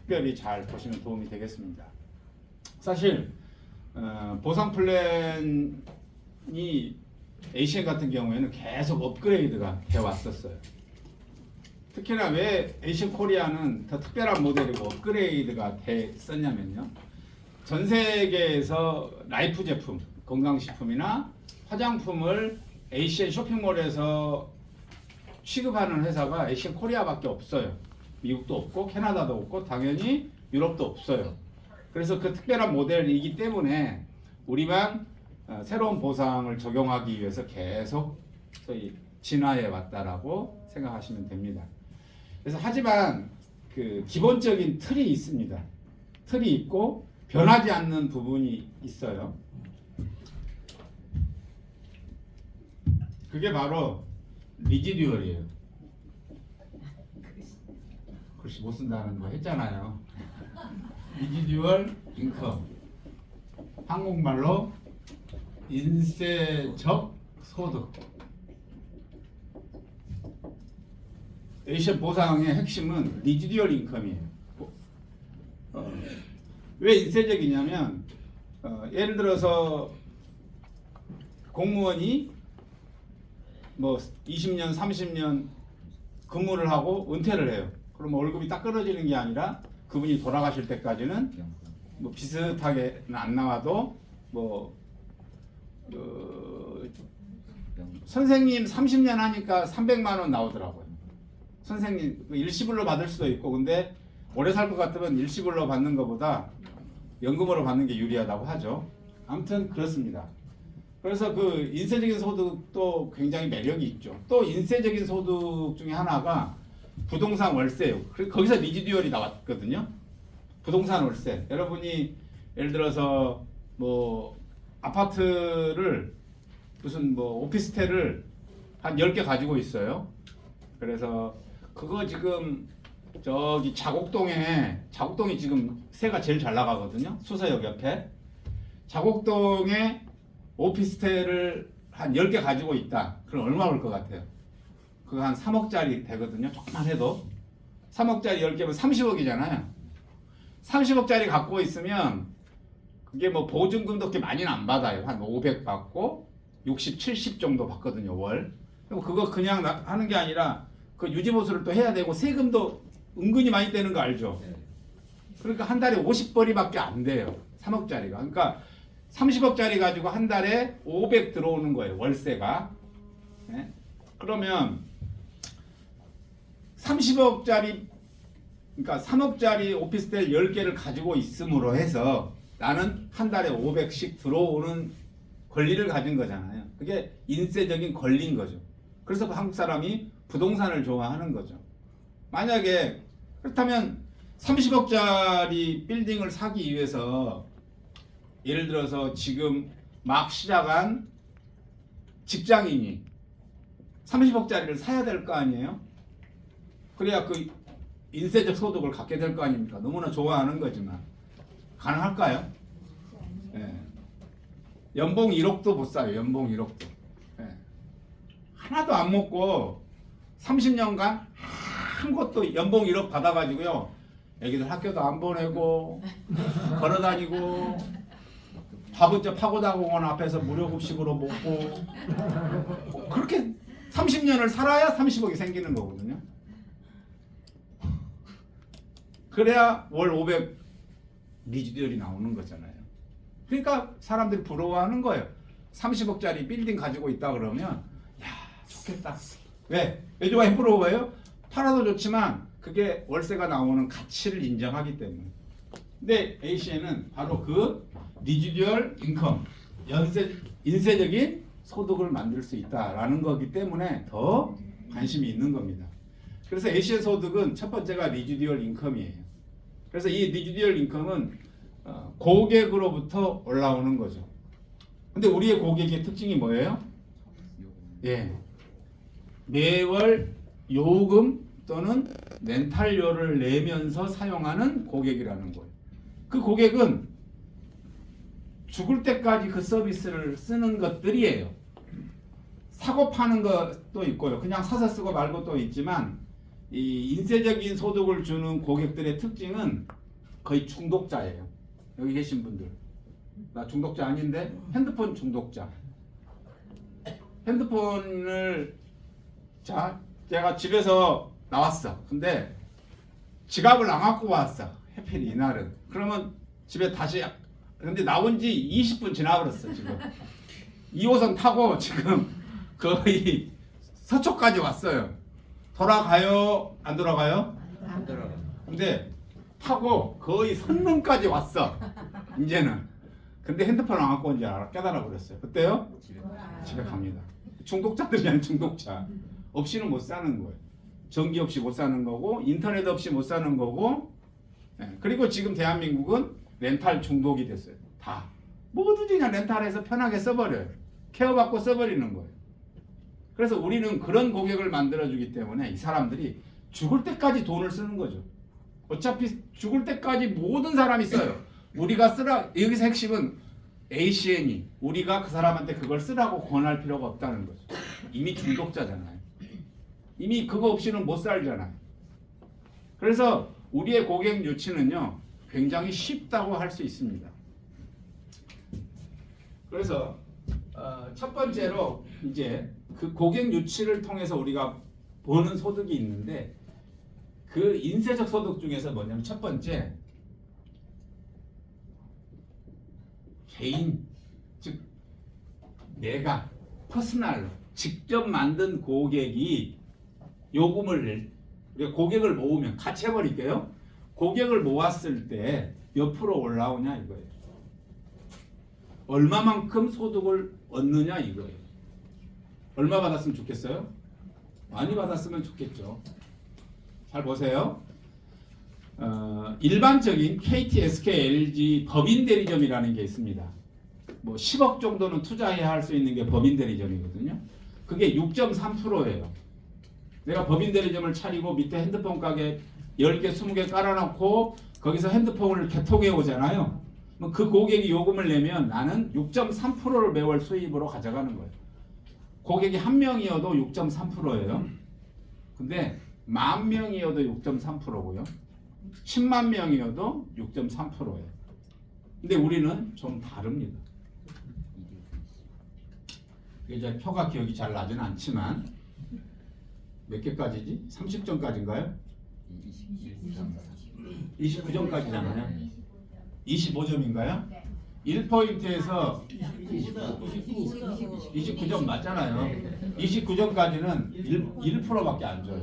특별히 잘 보시면 도움이 되겠습니다. 사실 보상 플랜이 에이시엔 같은 경우에는 계속 업그레이드가 돼 왔었어요. 특히나 왜 에이시엔 코리아는 더 특별한 모델이고 업그레이드가 됐었냐면요. 전 세계에서 라이프 제품, 건강식품이나 화장품을 에이시엔 쇼핑몰에서 취급하는 회사가 에이시엔 코리아밖에 없어요. 미국도 없고 캐나다도 없고 당연히 유럽도 없어요. 그래서 그 특별한 모델이기 때문에 우리만 새로운 보상을 적용하기 위해서 계속 저희 진화해 왔다라고 생각하시면 됩니다. 그래서 하지만 그 기본적인 틀이 있습니다. 틀이 있고 변하지 않는 부분이 있어요. 그게 바로 리지듀얼이에요. 글씨 못 쓴다는 거 했잖아요. 리지듀얼 인컴, 한국말로 인쇄적 소득. 에이시엔 보상의 핵심은 리지듀얼 인컴이에요. 왜 인쇄적이냐면 예를 들어서 공무원이 뭐 20년, 30년 근무를 하고 은퇴를 해요. 그럼 월급이 딱 끊어지는 게 아니라 그분이 돌아가실 때까지는 뭐 비슷하게는 안 나와도 뭐 선생님 30년 하니까 300만 원 나오더라고요. 선생님 일시불로 받을 수도 있고, 근데 오래 살 것 같으면 일시불로 받는 것보다 연금으로 받는 게 유리하다고 하죠. 아무튼 그렇습니다. 그래서 그 인쇄적인 소득도 굉장히 매력이 있죠. 또 인쇄적인 소득 중에 하나가 부동산 월세예요. 거기서 리지듀얼이 나왔거든요. 부동산 월세. 여러분이 예를 들어서 뭐 아파트를 무슨 뭐 오피스텔을 한 10개 가지고 있어요. 그래서 그거 지금 저기 자곡동이 지금 세가 제일 잘 나가거든요. 수서역 옆에. 자곡동에 오피스텔을 한 10개 가지고 있다. 그럼 얼마 벌 것 같아요? 그거 한 3억짜리 되거든요. 조금만 해도. 3억짜리 10개면 30억이잖아요. 30억짜리 갖고 있으면 그게 뭐 보증금도 그렇게 많이는 안 받아요. 한 500 받고 60, 70 정도 받거든요. 월. 그거 그냥 하는 게 아니라 그 유지보수를 또 해야 되고 세금도 은근히 많이 떼는 거 알죠? 그러니까 한 달에 50벌이밖에 안 돼요. 3억짜리가. 그러니까 30억짜리 가지고 한 달에 500 들어오는 거예요. 월세가. 네? 그러면 30억짜리, 그러니까 3억짜리 오피스텔 10개를 가지고 있음으로 해서 나는 한 달에 500씩 들어오는 권리를 가진 거잖아요. 그게 인쇄적인 권리인 거죠. 그래서 한국 사람이 부동산을 좋아하는 거죠. 만약에 그렇다면 30억짜리 빌딩을 사기 위해서 예를 들어서 지금 막 시작한 직장인이 30억짜리를 사야 될 거 아니에요? 그래야 그 인쇄적 소득을 갖게 될 거 아닙니까? 너무나 좋아하는 거지만 가능할까요? 네. 연봉 1억도 못 사요. 연봉 1억도. 네. 하나도 안 먹고 30년간 아무것도 연봉 1억 받아가지고요. 애기들 학교도 안 보내고 걸어다니고 밥은 파고다공원 앞에서 무료급식으로 먹고 그렇게 30년을 살아야 30억이 생기는 거거든요. 그래야 월 500 리지듀얼이 나오는 거잖아요. 그러니까 사람들이 부러워하는 거예요. 30억짜리 빌딩 가지고 있다 그러면 야 좋겠다. 왜 좋아해? 부러워요? 팔아도 좋지만 그게 월세가 나오는 가치를 인정하기 때문에. 근데 에이시엔은 바로 그 리지듀얼 인컴, 인쇄적인 소득을 만들 수 있다라는 거기 때문에 더 관심이 있는 겁니다. 그래서 에이시엔 소득은 첫 번째가 리지듀얼 인컴이에요. 그래서 이 리지듀얼 인컴은 고객으로부터 올라오는 거죠. 근데 우리의 고객의 특징이 뭐예요? 예, 매월 요금 또는 렌탈료를 내면서 사용하는 고객이라는 거예요. 그 고객은 죽을 때까지 그 서비스를 쓰는 것들이에요. 사고 파는 것도 있고요. 그냥 사서 쓰고 말고 또 있지만 이 인쇄적인 소득을 주는 고객들의 특징은 거의 중독자예요. 여기 계신 분들. 나 중독자 아닌데 핸드폰 중독자. 핸드폰을 자 제가 집에서 나왔어. 근데 지갑을 안 갖고 왔어. 해필 이날은. 그러면 집에 다시 근데 나온 지 20분 지나버렸어 지금. 2호선 타고 지금 거의 서초까지 왔어요. 돌아가요? 안 돌아가요? 안 들어가. 근데 타고 거의 선릉까지 왔어. 이제는. 근데 핸드폰 안 갖고 온지 깨달아 버렸어요. 그때요? 집에 갑니다. 중독자들이 아닌 중독자. 없이는 못 사는 거예요. 전기 없이 못 사는 거고 인터넷 없이 못 사는 거고. 네. 그리고 지금 대한민국은 렌탈 중독이 됐어요. 다. 뭐든지 그냥 렌탈해서 편하게 써버려요. 케어받고 써버리는 거예요. 그래서 우리는 그런 고객을 만들어주기 때문에 이 사람들이 죽을 때까지 돈을 쓰는 거죠. 어차피 죽을 때까지 모든 사람이 써요. 우리가 쓰라, 여기서 핵심은 ACN이 우리가 그 사람한테 그걸 쓰라고 권할 필요가 없다는 거죠. 이미 중독자잖아요. 이미 그거 없이는 못 살잖아요. 그래서 우리의 고객 유치는요 굉장히 쉽다고 할 수 있습니다. 그래서 첫 번째로 이제 그 고객 유치를 통해서 우리가 버는 소득이 있는데 그 인쇄적 소득 중에서 뭐냐면 첫 번째 개인 즉 내가 퍼스널로 직접 만든 고객이 요금을 우리가 고객을 모으면 같이 해버릴게요. 고객을 모았을 때 몇 프로 올라오냐 이거예요. 얼마만큼 소득을 얻느냐 이거예요. 얼마 받았으면 좋겠어요? 많이 받았으면 좋겠죠. 잘 보세요. 일반적인 KT, SK, LG 법인 대리점이라는 게 있습니다. 뭐 10억 정도는 투자해야 할 수 있는 게 법인 대리점이거든요. 그게 6.3%예요. 내가 법인 대리점을 차리고 밑에 핸드폰 가게 10개, 20개 깔아놓고 거기서 핸드폰을 개통해 오잖아요. 그 고객이 요금을 내면 나는 6.3%를 매월 수입으로 가져가는 거예요. 고객이 한 명이어도 6.3%예요. 근데 10,000명이어도 6.3%고요. 10만 명이어도 6.3%예요. 근데 우리는 좀 다릅니다. 이제 표가 기억이 잘 나지는 않지만 몇 개까지지? 30점까지인가요? 29점까지잖아요. 25점인가요? 1포인트에서 29점 맞잖아요. 29점까지는 1%밖에 안 줘요.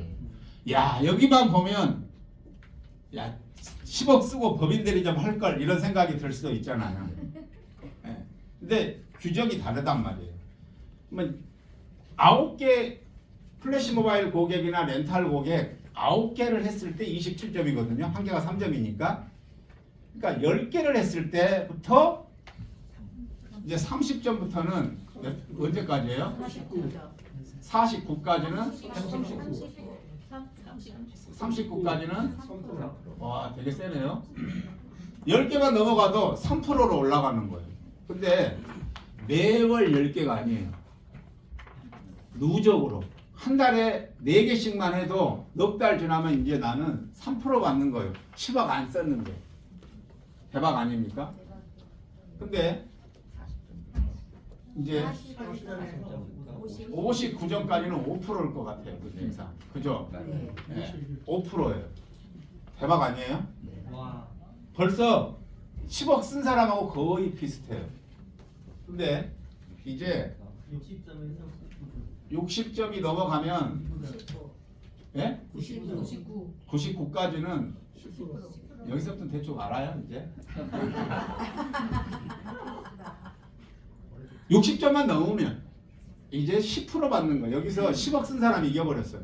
야, 여기만 보면 야 10억 쓰고 법인 대리점 할 걸 이런 생각이 들 수도 있잖아요. 네. 근데 규정이 다르단 말이에요. 그러면 9개 플래시 모바일 고객이나 렌탈 고객 9개를 했을 때 27점이거든요. 한 개가 3점이니까. 그러니까 10개를 했을 때부터 이제 30점부터는 언제까지예요? 49까지는 39까지는 와 되게 세네요. 10개만 넘어가도 3%로 올라가는 거예요. 근데 매월 10개가 아니에요. 누적으로 한 달에 4개씩만 해도 넉 달 지나면 이제 나는 3% 받는 거예요. 10억 안 썼는데 대박 아닙니까? 근데 이제 59점까지는 5%일 것 같아요. 그 인상. 그죠? 네. 5%예요. 대박 아니에요? 벌써 10억 쓴 사람하고 거의 비슷해요. 근데 이제 60점이 넘어가면 99. 99까지는 여기서부터 대충 알아요 이제. 60점만 넘으면 이제 10% 받는 거예요. 여기서 10억 쓴 사람이 이겨버렸어요.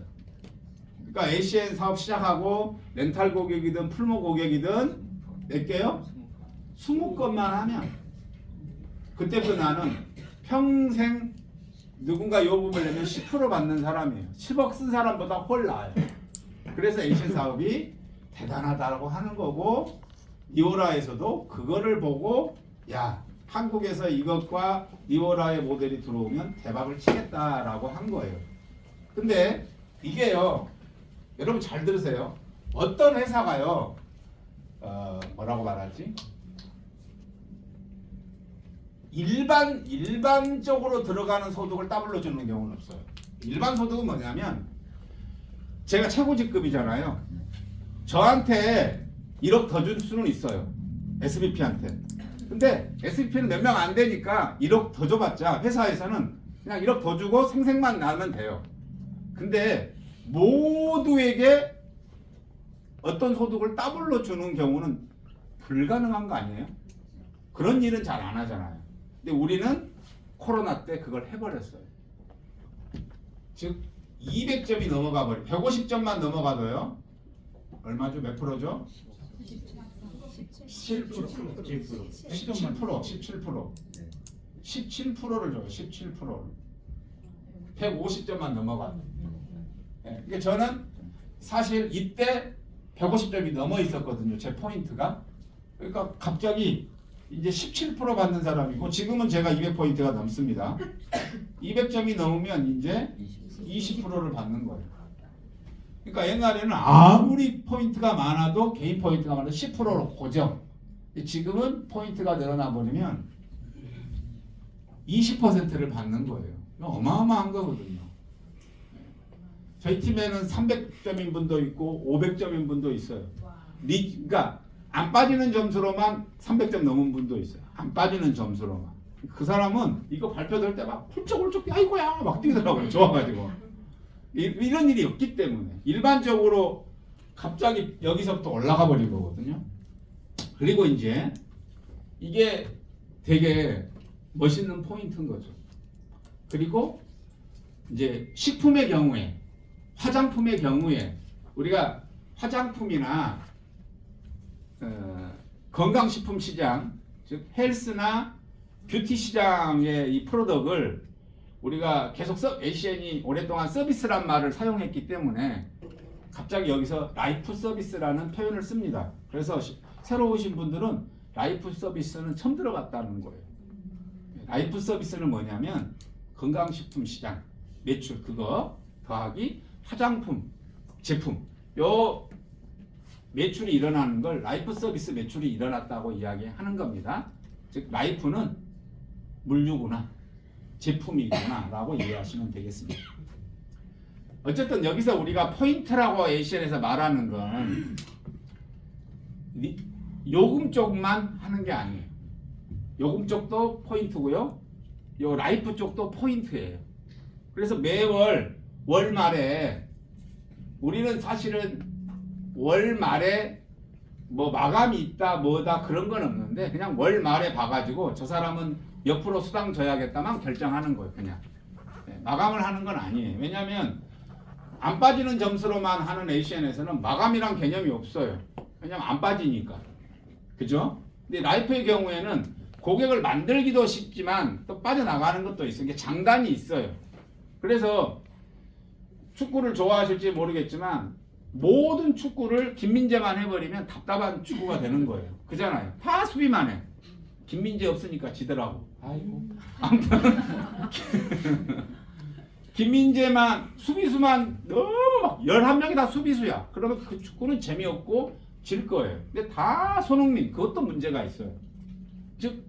그러니까 ACN 사업 시작하고 렌탈 고객이든 풀모 고객이든 몇 개요? 20건만 하면 그때부터 나는 평생 누군가 요금을 내면 10% 받는 사람이에요. 10억 쓴 사람보다 훨 나아요. 그래서 ACN 사업이 대단하다고 하는 거고 니오라에서도 그거를 보고 야 한국에서 이것과 니오라의 모델이 들어오면 대박을 치겠다라고 한 거예요. 근데 이게요 여러분 잘 들으세요. 어떤 회사가요, 뭐라고 말하지? 일반적으로 들어가는 소득을 더블로 주는 경우는 없어요. 일반 소득은 뭐냐면 제가 최고직급이잖아요. 저한테 1억 더 줄 수는 있어요. SVP한테. 근데 SVP는 몇 명 안 되니까 1억 더 줘봤자 회사에서는 그냥 1억 더 주고 생색만 나면 돼요. 근데 모두에게 어떤 소득을 더블로 주는 경우는 불가능한 거 아니에요? 그런 일은 잘 안 하잖아요. 근데 우리는 코로나 때 그걸 해버렸어요. 즉 200점이 넘어가 버려. 150점만 넘어가도요. 얼마죠? 몇 프로죠? 17%. 17%를 줘요. 17%를. 150점만 넘어가. 네. 그러니까 저는 사실 이때 150점이 넘어 있었거든요. 제 포인트가. 그러니까 갑자기 이제 17% 받는 사람이고 지금은 제가 200포인트가 넘습니다. 200점이 넘으면 이제 20%를 받는 거예요. 그러니까 옛날에는 아무리 포인트가 많아도 개인 포인트가 많아도 10%로 고정. 지금은 포인트가 늘어나 버리면 20%를 받는 거예요. 어마어마한 거거든요. 저희 팀에는 300점인 분도 있고 500점인 분도 있어요. 그러니까 안 빠지는 점수로만 300점 넘은 분도 있어요. 안 빠지는 점수로만. 그 사람은 이거 발표될 때 막 훌쩍훌쩍 아이고야 막 뛰더라고요. 좋아가지고. 이런 일이 없기 때문에 일반적으로 갑자기 여기서부터 올라가 버린 거거든요. 그리고 이제 이게 되게 멋있는 포인트인 거죠. 그리고 이제 식품의 경우에, 화장품의 경우에 우리가 화장품이나 건강식품 시장, 즉 헬스나 뷰티 시장의 이 프로덕트를 우리가 계속 ACN이 오랫동안 서비스란 말을 사용했기 때문에 갑자기 여기서 라이프 서비스라는 표현을 씁니다. 그래서 새로 오신 분들은 라이프 서비스는 처음 들어봤다는 거예요. 라이프 서비스는 뭐냐면 건강식품 시장 매출 그거 더하기 화장품 제품 요 매출이 일어나는 걸 라이프 서비스 매출이 일어났다고 이야기하는 겁니다. 즉 라이프는 물류구나 제품이구나 라고 이해하시면 되겠습니다. 어쨌든 여기서 우리가 포인트라고 ACN에서 말하는 건 요금 쪽만 하는 게 아니에요. 요금 쪽도 포인트고요. 요 라이프 쪽도 포인트예요. 그래서 매월 월말에 우리는 사실은 월말에 뭐 마감이 있다 뭐다 그런 건 없는데 그냥 월말에 봐가지고 저 사람은 몇 프로 수당 줘야겠다만 결정하는 거예요. 그냥 마감을 하는 건 아니에요. 왜냐하면 안 빠지는 점수로만 하는 ACN에서는 마감이란 개념이 없어요. 왜냐면 안 빠지니까. 그죠? 근데 라이프의 경우에는 고객을 만들기도 쉽지만 또 빠져나가는 것도 있어요. 이게 장단이 있어요. 그래서 축구를 좋아하실지 모르겠지만 모든 축구를 김민재만 해버리면 답답한 축구가 되는 거예요. 그잖아요. 다 수비만 해. 김민재 없으니까 지더라고. 아이고. 아무튼 김민재만 수비수만 너무 막 11명이 다 수비수야. 그러면 그 축구는 재미없고 질 거예요. 근데 다 손흥민 그것도 문제가 있어요. 즉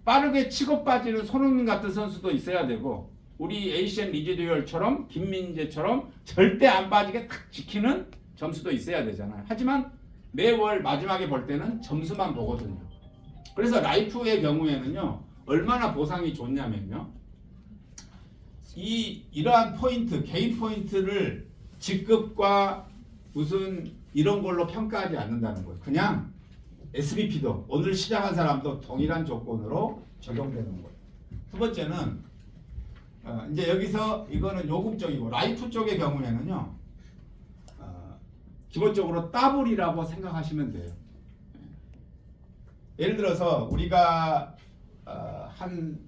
빠르게 치고 빠지는 손흥민 같은 선수도 있어야 되고 우리 ACN 리지듀얼처럼 김민재처럼 절대 안 빠지게 탁 지키는 점수도 있어야 되잖아요. 하지만 매월 마지막에 볼 때는 점수만 보거든요. 그래서 라이프의 경우에는요. 얼마나 보상이 좋냐면요. 이러한 포인트, 개인 포인트를 직급과 무슨 이런 걸로 평가하지 않는다는 거예요. 그냥 SBP도 오늘 시작한 사람도 동일한 조건으로 적용되는 거예요. 두 번째는 이제 여기서 이거는 요금 쪽이고 라이프 쪽의 경우에는요. 기본적으로 더블이라고 생각하시면 돼요. 예를 들어서 우리가 한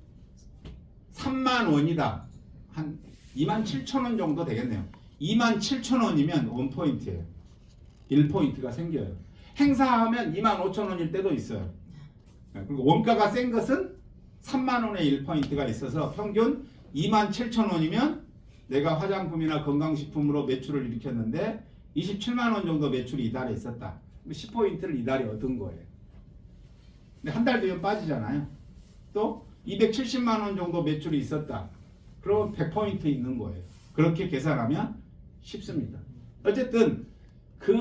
3만 원이다. 한 27,000원 정도 되겠네요. 27,000원이면 1포인트예요. 1포인트가 생겨요. 행사하면 25,000원일 때도 있어요. 그리고 원가가 센 것은 3만 원의 1포인트가 있어서 평균 27,000원이면 내가 화장품이나 건강식품으로 매출을 일으켰는데 27만 원 정도 매출이 이달에 있었다. 10포인트를 이달에 얻은 거예요. 근데 한 달 뒤면 빠지잖아요. 또 270만 원 정도 매출이 있었다. 그러면 100포인트 있는 거예요. 그렇게 계산하면 쉽습니다. 어쨌든 그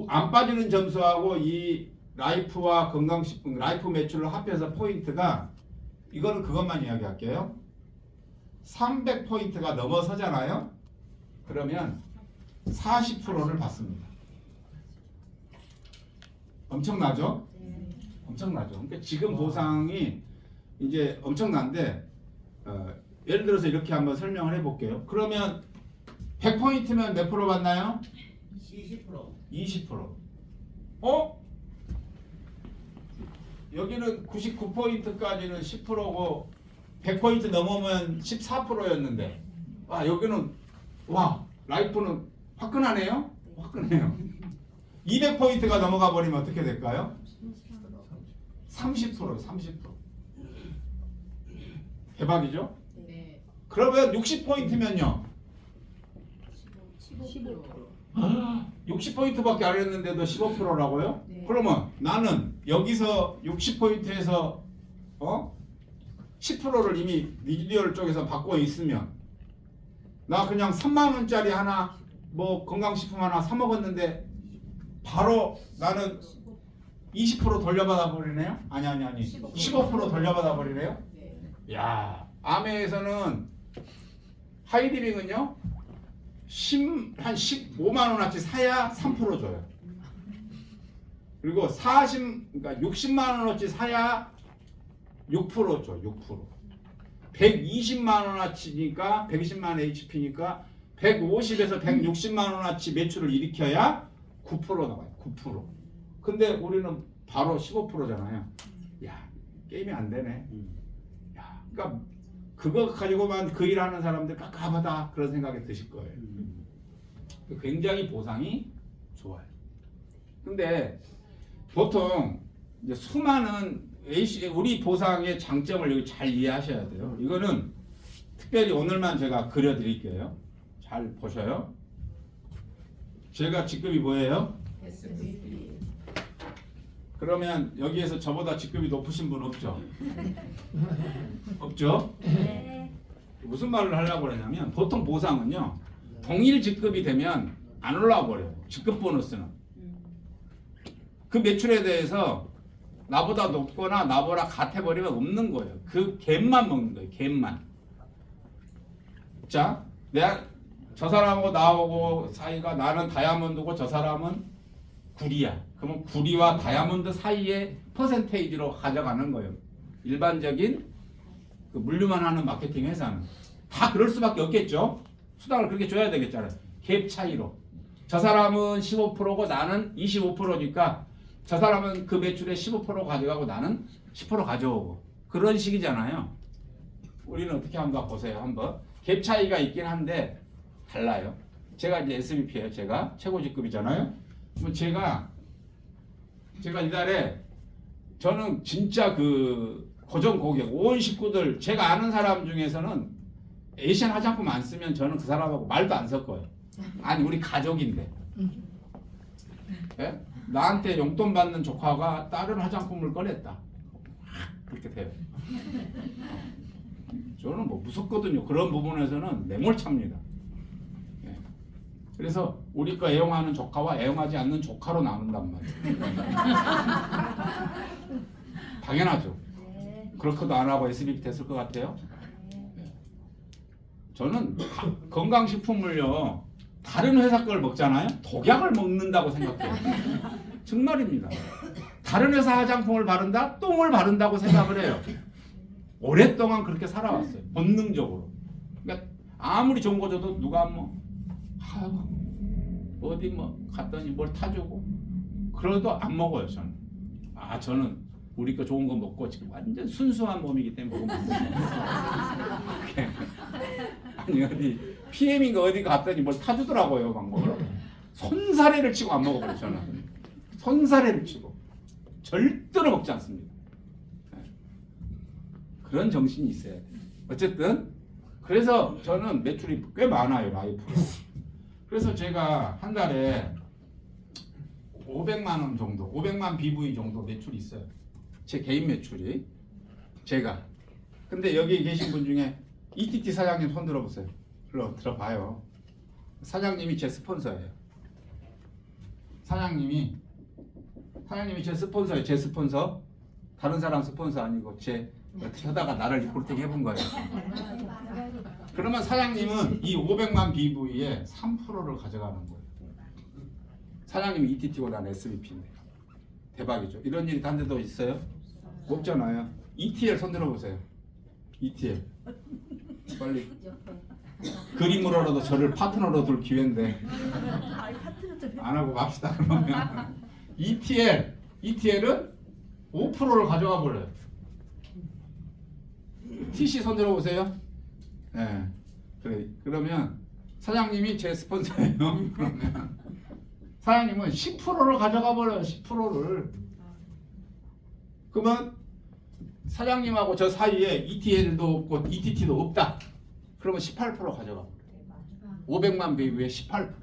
안 빠지는 점수하고 이 라이프와 건강식품 라이프 매출을 합해서 포인트가 이거는 그것만 이야기할게요. 300포인트가 넘어서잖아요. 그러면 40%를 받습니다. 엄청나죠? 엄청나죠. 그러니까 지금 보상이 이제 엄청난데 예를 들어서 이렇게 한번 설명을 해볼게요. 그러면 100포인트면 몇 프로 받나요? 20%. 20%. 어? 여기는 99포인트까지는 10%고 100포인트 넘으면 14%였는데 여기는 라이프는 화끈하네요? 화끈해요. 200포인트가 넘어가 버리면 어떻게 될까요? 30%요. 30%. 대박이죠? 네. 그러면 60포인트면요? 15%. 60포인트밖에 안 했는데도 15%라고요? 네. 그러면 나는 여기서 60포인트에서 10%를 이미 리뉴얼 쪽에서 받고 있으면 나 그냥 3만원짜리 하나 뭐 건강식품 하나 사 먹었는데 바로 나는 20% 돌려받아 버리네요? 아니 15% 돌려받아 버리네요? 네. 야, 아메에서는 하이디빙은요 한 15만 원어치 사야 3% 줘요. 그리고 그러니까 60만 원어치 사야 6% 줘. 6%. 120만 원어치니까 120만 HP니까 150에서 160만 원어치 매출을 일으켜야 9% 나와요. 9%. 근데 우리는 바로 15%잖아요. 야, 게임이 안 되네. 야, 그러니까 그거 가지고만 그 일하는 사람들 깝깝하다 그런 생각이 드실 거예요. 굉장히 보상이 좋아요. 근데 보통 이제 수많은 우리 보상의 장점을 여기 잘 이해하셔야 돼요. 이거는 특별히 오늘만 제가 그려드릴게요. 잘 보셔요. 제가 직급이 뭐예요? SVP. 그러면 여기에서 저보다 직급이 높으신 분 없죠? 없죠? 네. 무슨 말을 하려고 그러냐면 보통 보상은요 동일 직급이 되면 안 올라와 버려요. 직급 보너스는 그 매출에 대해서 나보다 높거나 나보다 같아 버리면 없는 거예요. 그 갭만 먹는 거예요. 갭만. 자, 내가 저 사람하고 나하고 사이가 나는 다이아몬드고 저 사람은 구리야. 그러면 구리와 다이아몬드 사이의 퍼센테이지로 가져가는 거예요. 일반적인 그 물류만 하는 마케팅 회사는 다 그럴 수밖에 없겠죠. 수당을 그렇게 줘야 되겠잖아요. 갭 차이로. 저 사람은 15%고 나는 25%니까 저 사람은 그 매출의 15% 가져가고 나는 10% 가져오고 그런 식이잖아요. 우리는 어떻게 한번 보세요. 한번 갭 차이가 있긴 한데 달라요. 제가 이제 SVP예요. 제가 최고 직급이잖아요. 그럼 제가 이달에 저는 진짜 그 고정 고객 온 식구들 제가 아는 사람 중에서는 에이시안 화장품 안 쓰면 저는 그 사람하고 말도 안 섞어요. 아니 우리 가족인데. 예? 나한테 용돈 받는 조카가 다른 화장품을 꺼냈다. 그렇게 돼요. 저는 뭐 무섭거든요. 그런 부분에서는 맹월차입니다. 예. 그래서 우리 거 애용하는 조카와 애용하지 않는 조카로 나눈단 말이에요. 당연하죠. 네. 그렇게도 안 하고 SBP 됐을 것 같아요. 저는 건강식품을요 다른 회사 걸 먹잖아요. 독약을 먹는다고 생각해요. 정말입니다. 다른 회사 화장품을 바른다? 똥을 바른다고 생각을 해요. 오랫동안 그렇게 살아왔어요. 본능적으로. 그러니까 아무리 좋은 거 줘도 누가 어디 갔더니 뭘 타주고 그래도 안 먹어요. 저는 우리 거 좋은 거 먹고 지금 완전 순수한 몸이기 때문에 먹으면 아니 어디 PM인가 어디 갔더니 뭘 타주더라고요. 막 먹으러 손사래를 치고 안 먹어버려요. 저는 손사래를 치고 절대로 먹지 않습니다. 그런 정신이 있어야 돼요. 어쨌든 그래서 저는 매출이 꽤 많아요. 라이프로. 그래서 제가 한 달에 500만 원 정도, 500만 BV 정도 매출이 있어요. 제 개인 매출이. 제가. 근데 여기 계신 분 중에 ETT 사장님 손 들어보세요. 들어봐요. 사장님이 제 스폰서예요. 사장님이 제 스폰서예요. 제 스폰서. 다른 사람 스폰서 아니고 제 어떻게 하다가 나를 리크루팅 해본 거예요. 그러면 사장님은 이 500만 BV에 3%를 가져가는 거예요. 사장님이 ETT고 난 SVP인데 대박이죠. 이런 일이 단 데도 있어요? 없잖아요. ETL 손 들어보세요. ETL 빨리 그림으로라도 저를 파트너로 둘 기회인데 안 하고 갑시다. 그러면 ETL은 5%를 가져가 버려요. TC 손 들어보세요. 네. 그래. 그러면 사장님이 제 스폰서예요. 그러면 사장님은 10%를 가져가 버려요. 10%를. 그러면 사장님하고 저 사이에 ETL도 없고 ETT도 없다. 그러면 18% 가져가 버려요. 500만 BV에 18%.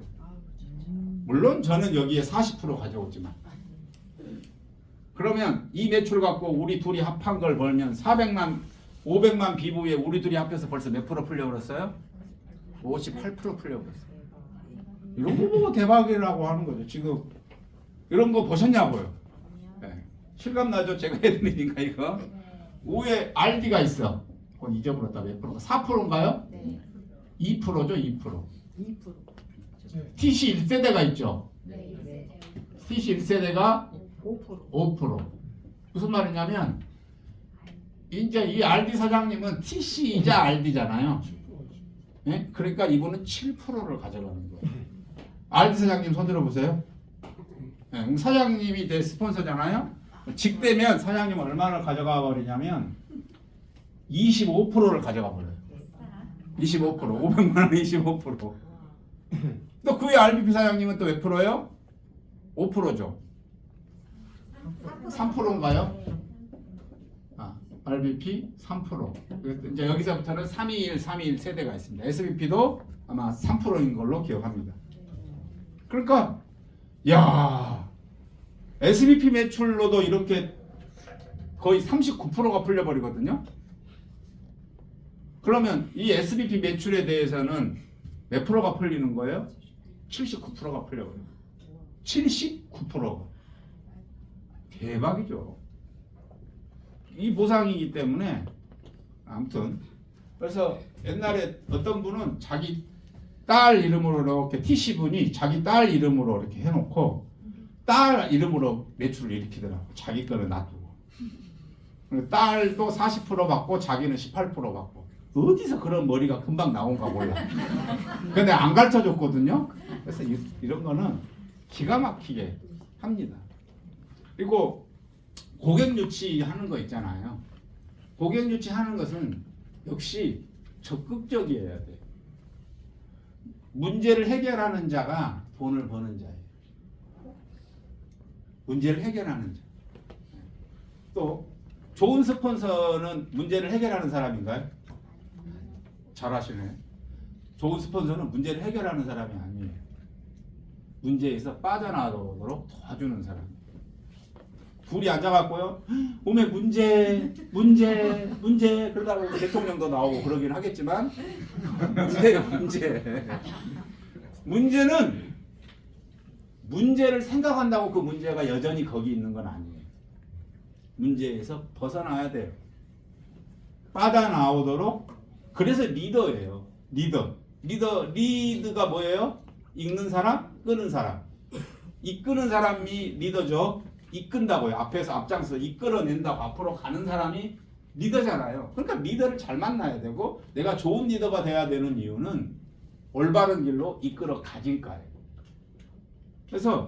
물론 저는 여기에 40% 가져오지만. 그러면 이 매출 갖고 우리 둘이 합한 걸 벌면 500만 BV에 우리 둘이 합해서 벌써 몇 프로 풀려버렸어요? 58% 풀려버렸어요. 이런 거 보고 대박이라고 하는 거죠. 지금 이런 거 보셨냐고요? 네. 실감나죠? 제가 해드리니까 이거. 5에 RD가 있어. 그건 잊어버렸다. 몇 프로가? 4%인가요? 네. 2%죠. 2%. 2%. TC 1세대가 있죠. 네. TC 1세대가 5%. 5%. 무슨 말이냐면 이제 이 RD 사장님은 TC이자 RD잖아요. 네? 그러니까 이분은 7%를 가져가는 거예요. RD 사장님 손 들어보세요. 네, 그럼 사장님이 내 스폰서잖아요. 직되면 사장님은 얼마를 가져가 버리냐면 25%를 가져가 버려요. 25%. 500만 원 25%. 또 그 외 RBP 사장님은 또 몇 프로예요? 5%죠. 3%인가요? RBP 3%. 이제 여기서부터는 321 세대가 있습니다. SBP도 아마 3%인 걸로 기억합니다. 그러니까 야, SBP 매출로도 이렇게 거의 39%가 풀려버리거든요. 그러면 이 SBP 매출에 대해서는 몇 프로가 풀리는 거예요? 79%가 풀려버려요. 79%. 대박이죠. 이 보상이기 때문에 아무튼 그래서 옛날에 어떤 분은 자기 딸 이름으로 이렇게 TC분이 자기 딸 이름으로 이렇게 해놓고 딸 이름으로 매출을 일으키더라고. 자기 거는 놔두고 딸도 40% 받고 자기는 18% 받고 어디서 그런 머리가 금방 나온가 몰라. 근데 안 가르쳐줬거든요. 그래서 이런 거는 기가 막히게 합니다. 그리고 고객 유치하는 거 있잖아요. 고객 유치하는 것은 역시 적극적이어야 돼요. 문제를 해결하는 자가 돈을 버는 자예요. 문제를 해결하는 자. 또 좋은 스폰서는 문제를 해결하는 사람인가요? 잘하시네요. 좋은 스폰서는 문제를 해결하는 사람이 아니에요. 문제에서 빠져나오도록 도와주는 사람. 둘이 앉아갖고요. 몸에 문제 그러다가 대통령도 나오고 그러긴 하겠지만 문제는 문제를 생각한다고 그 문제가 여전히 거기 있는 건 아니에요. 문제에서 벗어나야 돼요. 빠져나오도록. 그래서 리더예요. 리드가 뭐예요? 읽는 사람, 끄는 사람. 이끄는 사람이 리더죠. 이끈다고요. 앞장서 이끌어낸다고 앞으로 가는 사람이 리더잖아요. 그러니까 리더를 잘 만나야 되고 내가 좋은 리더가 돼야 되는 이유는 올바른 길로 이끌어 가니까요. 그래서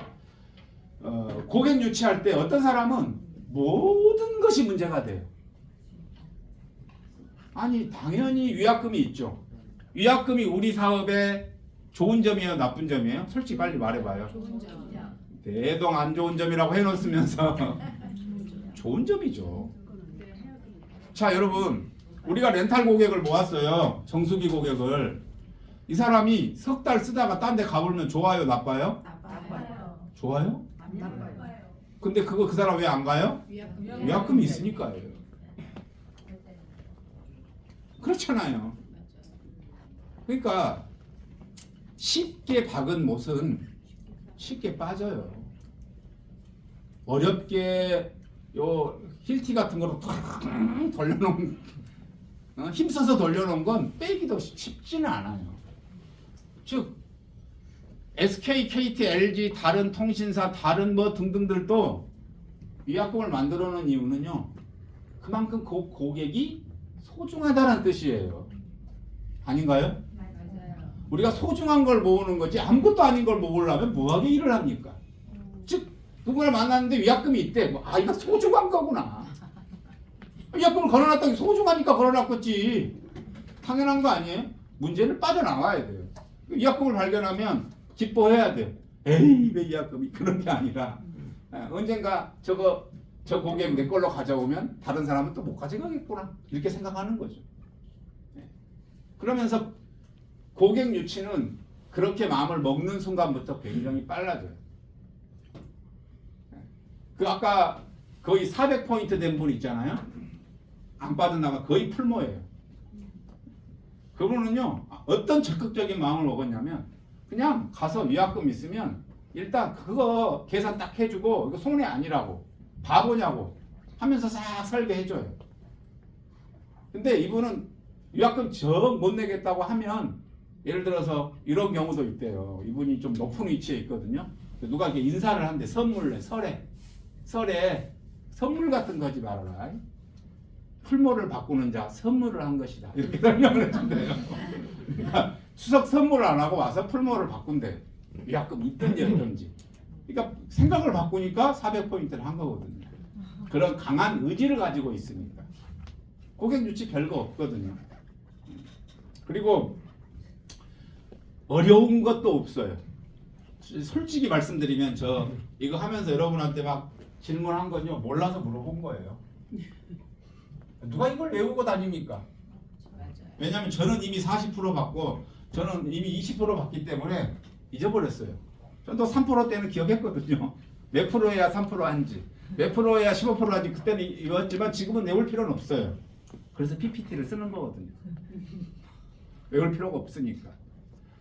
고객 유치할 때 어떤 사람은 모든 것이 문제가 돼요. 아니 당연히 위약금이 있죠. 위약금이 우리 사업에 좋은 점이에요? 나쁜 점이에요? 솔직히 빨리 말해봐요. 좋은 점이요. 대동 안 좋은 점이라고 해놓으면서 좋은 점이죠. 자 여러분 우리가 렌탈 고객을 모았어요. 정수기 고객을. 이 사람이 석 달 쓰다가 딴 데 가버리면 좋아요? 나빠요? 나빠요. 좋아요? 안 나빠요. 근데 그거 그 사람 왜 안 가요? 위약금. 위약금이 있으니까요. 그렇잖아요. 그러니까 쉽게 박은 못은 쉽게 빠져요. 어렵게 요 힐티 같은 거로 탁 돌려놓은 힘써서 돌려놓은 건 빼기도 쉽지는 않아요. 즉 SK, KT, LG 다른 통신사 다른 뭐 등등들도 위약금을 만들어 놓은 이유는요. 그만큼 그 고객이 소중하다는 뜻이에요. 아닌가요? 맞아요. 우리가 소중한 걸 모으는 거지 아무것도 아닌 걸 모으려면 뭐하게 일을 합니까? 즉 누구를 만났는데 위약금이 있대. 아 이거 소중한 거구나. 위약금을 걸어놨다니 소중하니까 걸어놨겠지. 당연한 거 아니에요? 문제는 빠져나와야 돼요. 위약금을 발견하면 기뻐해야 돼요. 에이 왜 위약금이 그런 게 아니라 언젠가 저 고객 내 걸로 가져오면 다른 사람은 또 못 가져가겠구나 이렇게 생각하는 거죠. 그러면서 고객 유치는 그렇게 마음을 먹는 순간부터 굉장히 빨라져요. 그 아까 거의 400포인트 된 분 있잖아요. 안 빠져나가 거의 풀모예요. 그분은요 어떤 적극적인 마음을 먹었냐면 그냥 가서 위약금 있으면 일단 그거 계산 딱 해주고 이거 손해 아니라고 바보냐고 하면서 싹 살게 해줘요. 근데 이분은 위약금 정 못 내겠다고 하면 예를 들어서 이런 경우도 있대요. 이분이 좀 높은 위치에 있거든요. 누가 이렇게 인사를 한대. 선물래 설에 선물 같은 거 하지 말아라. 풀모를 바꾸는 자 선물을 한 것이다. 이렇게 설명을 해준대요. 그러니까 추석 선물을 안 하고 와서 풀모를 바꾼대. 위약금 있든지 없든지. 그러니까 생각을 바꾸니까 400포인트를 한 거거든요. 그런 강한 의지를 가지고 있으니까. 고객 유치 별거 없거든요. 그리고 어려운 것도 없어요. 솔직히 말씀드리면 저 이거 하면서 여러분한테 막 질문한 건요 몰라서 물어본 거예요. 누가 이걸 외우고 다닙니까? 왜냐하면 저는 이미 40% 받고 저는 이미 20% 받기 때문에 잊어버렸어요. 저도 3% 때는 기억했거든요. 몇 프로야 3% 한지 몇 프로야 15% 한지 그때는 이었지만 지금은 외울 필요는 없어요. 그래서 PPT를 쓰는 거거든요. 외울 필요가 없으니까.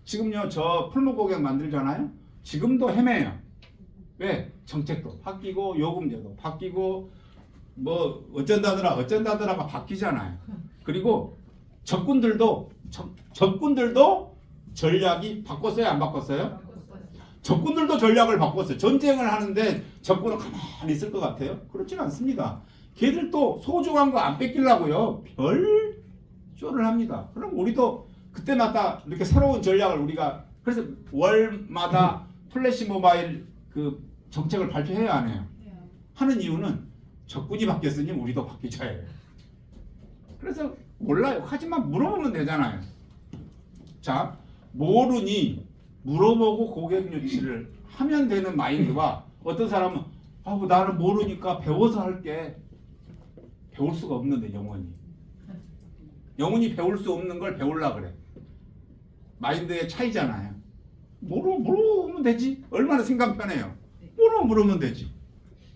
지금요 저 풀무 고객 만들잖아요. 지금도 헤매요. 왜? 정책도 바뀌고 요금제도 바뀌고 뭐 어쩐다더라가 바뀌잖아요. 그리고 적군들도 전략이 바꿨어요 안 바꿨어요? 적군들도 전략을 바꿨어요. 전쟁을 하는데 적군은 가만히 있을 것 같아요? 그렇진 않습니다. 걔들도 소중한 거 안 뺏기려고요. 별 쇼를 합니다. 그럼 우리도 그때마다 이렇게 새로운 전략을 우리가 그래서 월마다 플래시 모바일 그 정책을 발표해야 안 해요. 하는 이유는 적군이 바뀌었으니 우리도 바뀌자 해요. 그래서 몰라요. 하지만 물어보면 되잖아요. 자, 모르니 물어보고 고객 유치를 하면 되는 마인드와 어떤 사람은 나는 모르니까 배워서 할게. 배울 수가 없는데 영원히 배울 수 없는 걸 배우려고 그래. 마인드의 차이잖아요. 물어보면 되지. 얼마나 생각 편해요. 물어보면 되지.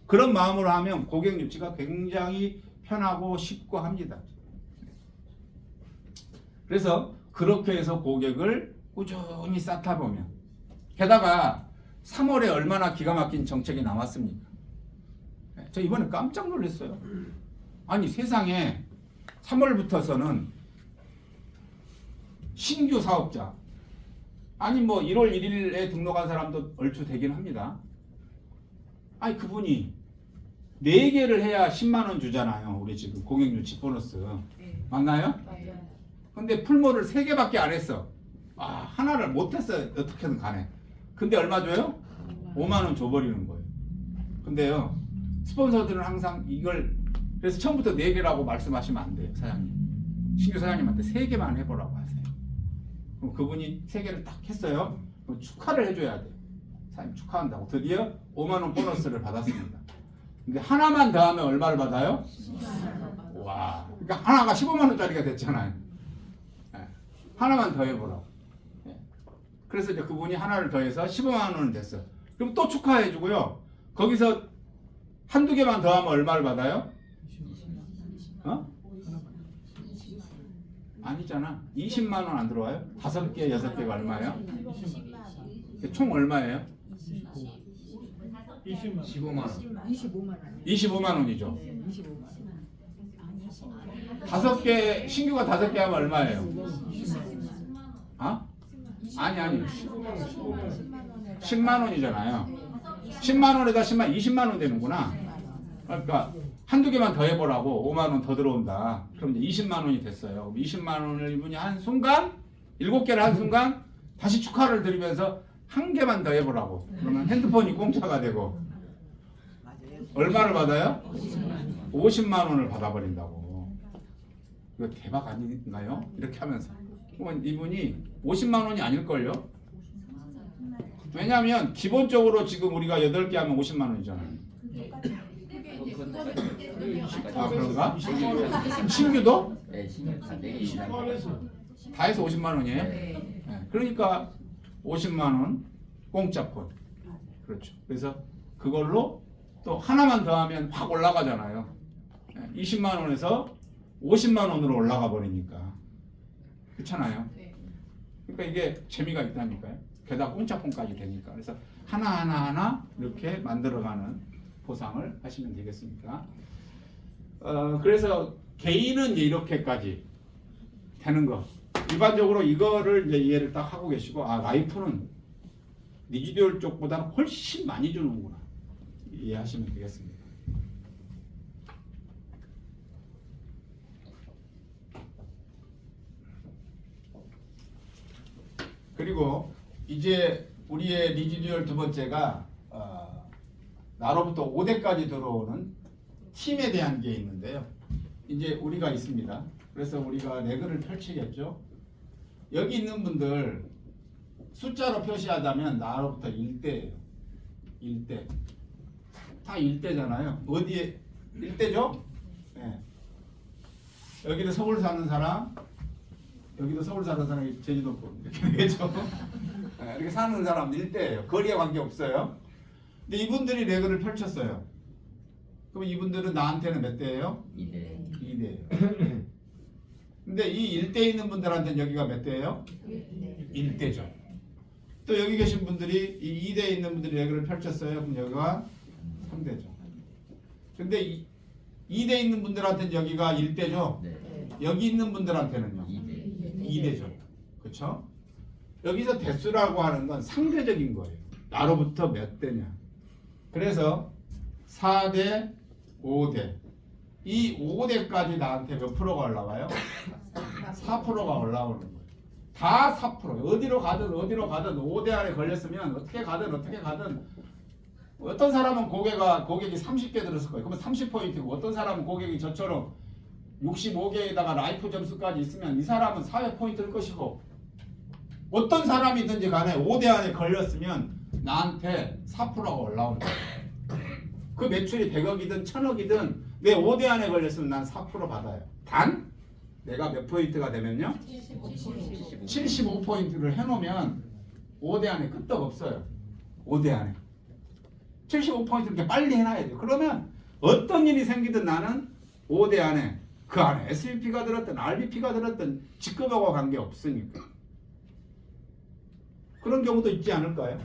그런 마음으로 하면 고객 유치가 굉장히 편하고 쉽고 합니다. 그래서 그렇게 해서 고객을 꾸준히 쌓다 보면 게다가 3월에 얼마나 기가 막힌 정책이 나왔습니까? 저 이번에 깜짝 놀랐어요. 아니 세상에 3월부터서는 신규 사업자 아니 뭐 1월 1일에 등록한 사람도 얼추 되긴 합니다. 아니 그분이 4개를 해야 10만 원 주잖아요. 우리 지금 고객 유치 보너스. 맞나요? 맞아요. 근데 풀모를 3개밖에 안 했어. 하나를 못 했어. 어떻게든 간에. 근데 얼마 줘요? 5만 원 줘버리는 거예요. 근데요. 스폰서들은 항상 이걸 그래서 처음부터 4개라고 말씀하시면 안 돼요. 사장님. 신규 사장님한테 3개만 해보라고 하세요. 그럼 그분이 3개를 딱 했어요. 그럼 축하를 해줘야 돼요. 사장님 축하한다고. 드디어 5만 원 보너스를 받았습니다. 근데 하나만 더 하면 얼마를 받아요? 와. 그러니까 하나가 15만 원짜리가 됐잖아요. 네. 하나만 더 해보라고. 네. 그래서 이제 그분이 하나를 더해서 15만 원은 됐어. 그럼 또 축하해주고요. 거기서 한두 개만 더 하면 얼마를 받아요? 어? 아니잖아. 20만 원 안 들어와요? 5개, 6개가 얼마예요? 총 얼마예요? 20만 15만 원. 25만 원. 25만 원이죠. 네, 25만 원. 5개, 신규가 5개 하면 얼마예요? 아? 아니. 10만 원이잖아요. 10만 원에다 10만, 20만 원 되는구나. 그러니까 한두 개만 더 해보라고 5만 원 더 들어온다. 그럼 이제 20만 원이 됐어요. 20만 원을 이분이 한 순간 7개를 한 순간 다시 축하를 드리면서 한 개만 더 해보라고. 그러면 핸드폰이 공짜가 되고 맞아요. 얼마를 받아요? 50만 원을 받아버린다고. 이거 대박 아닌가요? 이렇게 하면서. 그러면 이분이 50만 원이 아닐걸요? 왜냐하면 기본적으로 지금 우리가 8개 하면 50만 원이잖아요. 아 그런가? 신규도? 네, 신경 다 내기 시작. 다 해서 50만 원이에요? 네. 그러니까 50만 원 공짜 폰. 그렇죠. 그래서 그걸로 또 하나만 더 하면 확 올라가잖아요. 20만 원에서 50만 원으로 올라가 버리니까. 그렇잖아요. 그러니까 이게 재미가 있다니까요. 게다가 공짜 폰까지 되니까. 그래서 하나 이렇게 만들어가는 보상을 하시면 되겠습니다. 그래서 개인은 이제 이렇게까지 되는 거. 일반적으로 이거를 이제 이해를 딱 하고 계시고, 아 라이프는 니지듀얼 쪽보다는 훨씬 많이 주는구나. 이해하시면 되겠습니다. 그리고 이제 우리의 리지듀얼 두 번째가 나로부터 5대까지 들어오는 팀에 대한 게 있는데요. 이제 우리가 있습니다. 그래서 우리가 레그를 펼치겠죠. 여기 있는 분들 숫자로 표시하자면 나로부터 1대예요. 1대. 다 1대잖아요. 어디에 1대죠? 네. 여기도 서울 사는 사람, 여기도 서울 사는 사람이 제주도 분 이렇게 되겠죠. 네, 이렇게 사는 사람 1대예요. 거리에 관계 없어요. 근데 이분들이 레그를 펼쳤어요. 그럼 이분들은 나한테는 몇 대예요? 2대. 2대예요. 근데 이 1대 있는 분들한테는 여기가 몇 대예요? 1대죠. 또 여기 계신 분들이 이 2대에 있는 분들이 레그를 펼쳤어요. 그럼 여기가 3대죠. 근데 2대 있는 분들한테는 여기가 1대죠. 네. 여기 있는 분들한테는요. 2대. 2대죠. 그렇죠? 여기서 대수라고 하는 건 상대적인 거예요. 나로부터 몇 대냐. 그래서 4대, 5대. 이 5대까지 나한테 몇 프로가 올라와요? 4%가 올라오는 거예요. 다 4%. 어디로 가든 5대 안에 걸렸으면 어떻게 가든 어떤 사람은 고객이 30개 들었을 거예요. 그러면 30포인트고 어떤 사람은 고객이 저처럼 65개에다가 라이프 점수까지 있으면 이 사람은 400포인트일 것이고 어떤 사람이든지 간에 5대 안에 걸렸으면 나한테 4%가 올라오는 거예요. 그 매출이 100억이든 1000억이든 내 5대 안에 걸렸으면 난 4% 받아요. 단 내가 몇 포인트가 되면요? 75포인트를 해놓으면 5대 안에 끄떡 없어요. 5대 안에 75포인트 이렇게 빨리 해놔야 돼요. 그러면 어떤 일이 생기든 나는 5대 안에 그 안에 SVP가 들었든 RVP가 들었든 직급하고 관계없으니까. 그런 경우도 있지 않을까요?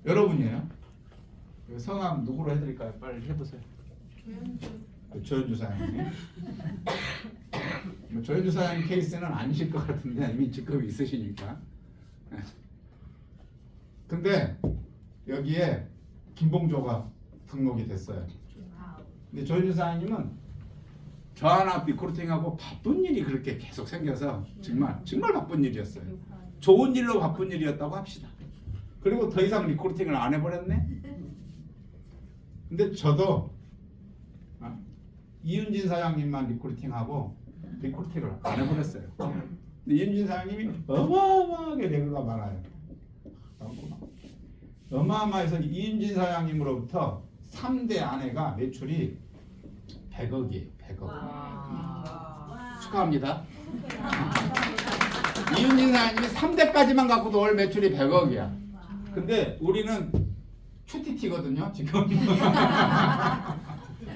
여러분이에요. 성함 누구로 해드릴까요? 빨리 해보세요. 조현주 사장님. 조현주 사장님 케이스는 아니실 것 같은데 이미 직급이 있으시니까. 근데 여기에 김봉조가 등록이 됐어요. 근데 조현주 사장님은 저 하나 리크루팅하고 바쁜 일이 그렇게 계속 생겨서 정말 바쁜 일이었어요. 좋은 일로 바쁜 일이었다고 합시다. 그리고 더 이상 리크루팅을 안 해버렸네. 근데 저도 이윤진 사장님만 리크루팅하고 리크루팅을 안 해버렸어요. 근데 이윤진 사장님이 어마어마하게 레그가 많아요. 어마어마해서 이윤진 사장님으로부터 3대 아내가 매출이 100억이에요. 100억. 축하합니다. 이윤진 사장님이 3대까지만 갖고도 월 매출이 100억이야. 근데 우리는 QTT거든요 지금.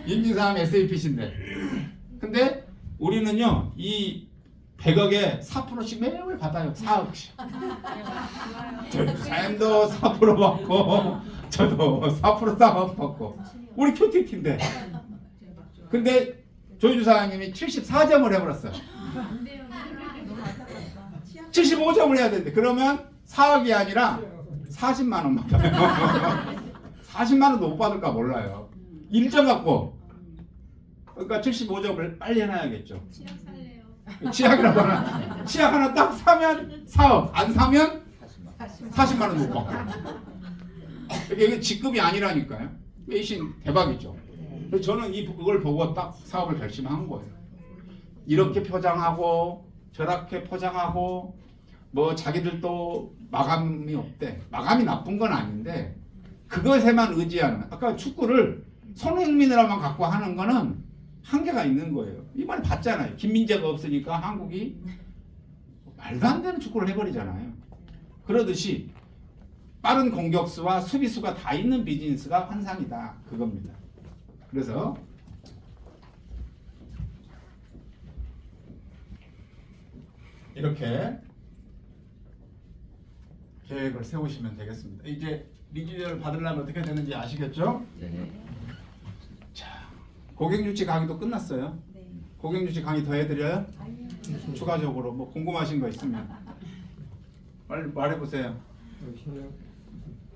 인증사항 SAPC인데. 근데 우리는요 이 100억에 4%씩 매월 받아요. 4억씩. 사연도 4% 받고 저도 4% 받고 우리 QTT인데. 근데 조유주 사장님이 74점을 해버렸어요. 75점을 해야 되는데 그러면 4억이 아니라 40만 원 받아요. 40만 원도 못 받을까 몰라요. 1점 갖고. 그러니까 75점을 빨리 해놔야겠죠. 치약 살래요. 치약이라고 하나. 치약 하나 딱 사면 4억. 안 사면 40만 원 못 받고. 이게 직급이 아니라니까요. 메이신 대박이죠. 그래서 저는 이걸 보고 딱 사업을 결심한 거예요. 이렇게 포장하고 저렇게 포장하고 뭐 자기들도 마감이 없대. 마감이 나쁜 건 아닌데 그것에만 의지하는, 아까 축구를 손흥민이라만 갖고 하는 거는 한계가 있는 거예요. 이번에 봤잖아요. 김민재가 없으니까 한국이 말도 안 되는 축구를 해버리잖아요. 그러듯이 빠른 공격수와 수비수가 다 있는 비즈니스가 환상이다. 그겁니다. 그래서 이렇게 계획을 세우시면 되겠습니다. 이제 리뉴얼 받으려면 어떻게 되는지 아시겠죠? 네. 자, 고객유치 강의도 끝났어요. 네. 고객유치 강의 더 해드려요? 아니요. 추가적으로 뭐 궁금하신 거 있으면 빨리 말해보세요.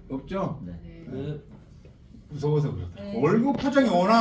없죠? 네. 무서워서 그렇다. 네. 얼굴 표정이 워낙